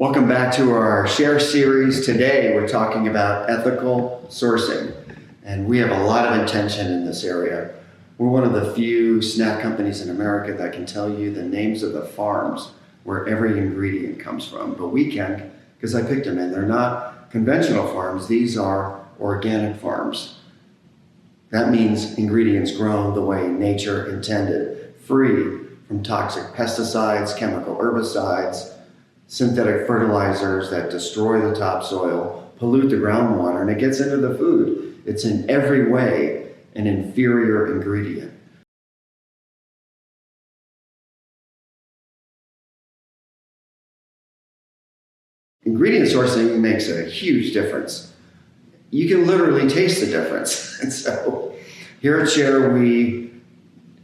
Welcome back to our Share series. Today we're talking about ethical sourcing, and we have a lot of intention in this area. We're one of the few snack companies in America that can tell you the names of the farms where every ingredient comes from, but we can because I picked them in. They're not conventional farms, these are organic farms. That means ingredients grown the way nature intended, free from toxic pesticides, chemical herbicides, synthetic fertilizers that destroy the topsoil, pollute the groundwater, and it gets into the food. It's in every way an inferior ingredient. Ingredient sourcing makes a huge difference. You can literally taste the difference. And so here at Share, we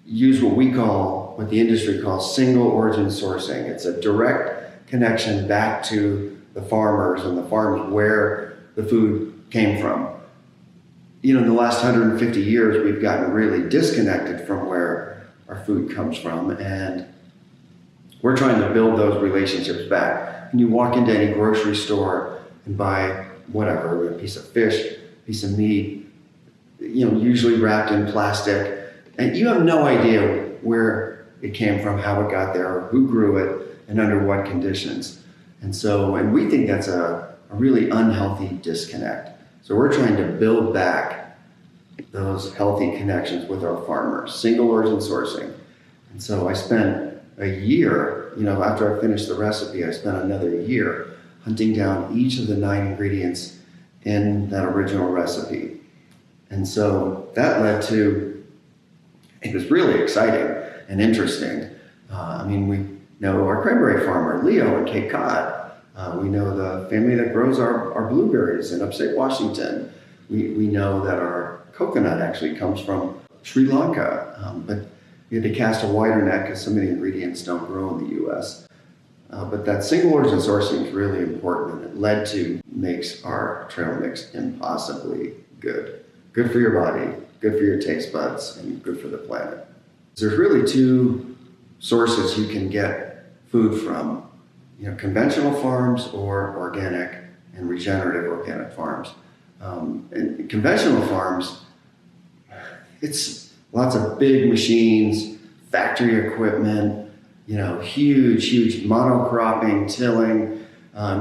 use what the industry calls single origin sourcing. It's a direct connection back to the farmers and the farms where the food came from. In the last 150 years, we've gotten really disconnected from where our food comes from, and we're trying to build those relationships back. When you walk into any grocery store and buy whatever, a piece of fish, a piece of meat, usually wrapped in plastic, and you have no idea where it came from, how it got there, or who grew it, and under what conditions. And we think that's a really unhealthy disconnect. So we're trying to build back those healthy connections with our farmers, single origin sourcing. And so I spent a year, after I finished the recipe, I spent another year hunting down each of the 9 ingredients in that original recipe. And so that led to, it was really exciting and interesting. We know our cranberry farmer, Leo in Cape Cod. We know the family that grows our blueberries in upstate Washington. We know that our coconut actually comes from Sri Lanka, but we had to cast a wider net because some of the ingredients don't grow in the U.S. But that single origin sourcing is really important, and it led to makes our trail mix impossibly good. Good for your body, good for your taste buds, and good for the planet. There's really 2 sources you can get food from, conventional farms or organic and regenerative organic farms. And conventional farms, it's lots of big machines, factory equipment, huge monocropping, tilling.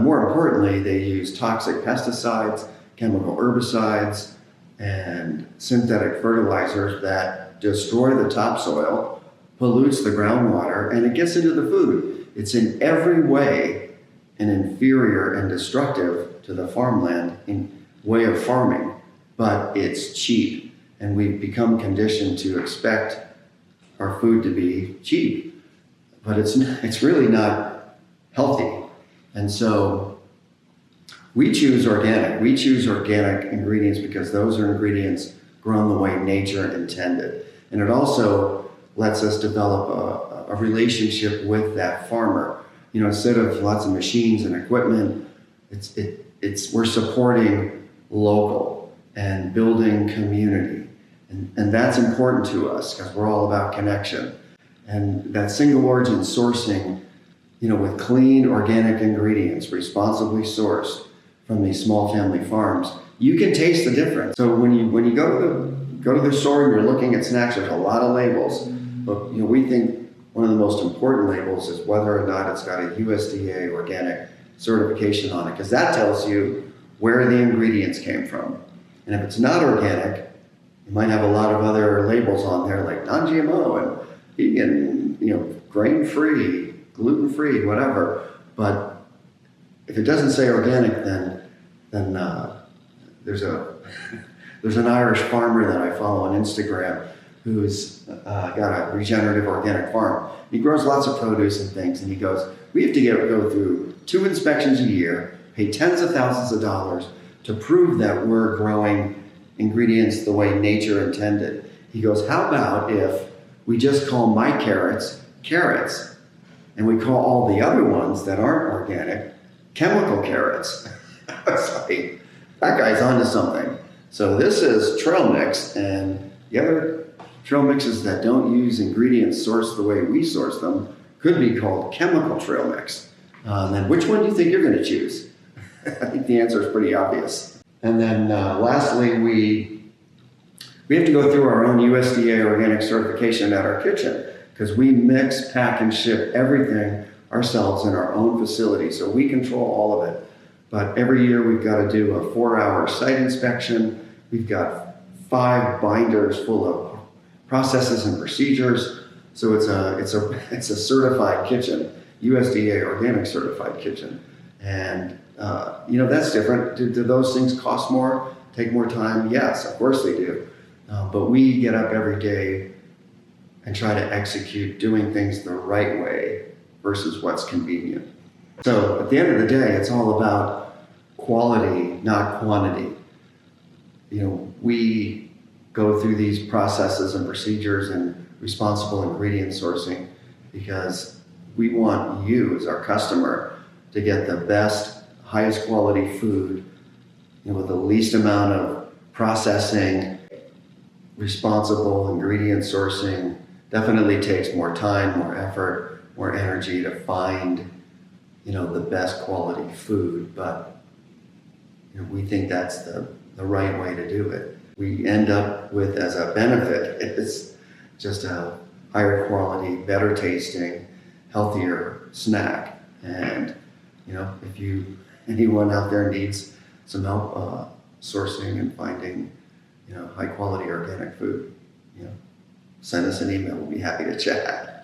More importantly, they use toxic pesticides, chemical herbicides, and synthetic fertilizers that destroy the topsoil, pollutes the groundwater, and it gets into the food. It's in every way an inferior and destructive to the farmland in way of farming, but it's cheap. And we've become conditioned to expect our food to be cheap, but it's really not healthy. And so we choose organic. We choose organic ingredients because those are ingredients grown the way nature intended. And it also lets us develop a relationship with that farmer. Instead of lots of machines and equipment, we're supporting local and building community. And that's important to us because we're all about connection. And that single origin sourcing, with clean organic ingredients, responsibly sourced from these small family farms, you can taste the difference. So when you go to the store and you're looking at snacks, there's a lot of labels. But we think one of the most important labels is whether or not it's got a USDA organic certification on it, because that tells you where the ingredients came from. And if it's not organic, you might have a lot of other labels on there like non-GMO and vegan, grain-free, gluten-free, whatever. But if it doesn't say organic, then there's an Irish farmer that I follow on Instagram who's got a regenerative organic farm. He grows lots of produce and things, and he goes, we have to go through 2 inspections a year, pay tens of thousands of dollars to prove that we're growing ingredients the way nature intended. He goes, how about if we just call my carrots, carrots, and we call all the other ones that aren't organic, chemical carrots. I was like, that guy's onto something. So this is trail mix, and the other trail mixes that don't use ingredients sourced the way we source them could be called chemical trail mix. Then which one do you think you're going to choose? I think the answer is pretty obvious. And then lastly, we have to go through our own USDA organic certification at our kitchen because we mix, pack, and ship everything ourselves in our own facility. So we control all of it. But every year we've got to do a 4-hour site inspection. We've got 5 binders full of processes and procedures. So it's a certified kitchen, USDA organic certified kitchen. And that's different. Do those things cost more, take more time? Yes, of course they do. But we get up every day and try to execute doing things the right way versus what's convenient. So at the end of the day, it's all about quality, not quantity. We go through these processes and procedures and responsible ingredient sourcing because we want you as our customer to get the best, highest quality food with the least amount of processing. Responsible ingredient sourcing definitely takes more time, more effort, more energy to find the best quality food, but we think that's the right way to do it. We end up with, as a benefit, it's just a higher quality, better tasting, healthier snack. And if anyone out there needs some help sourcing and finding high quality organic food, send us an email. We'll be happy to chat.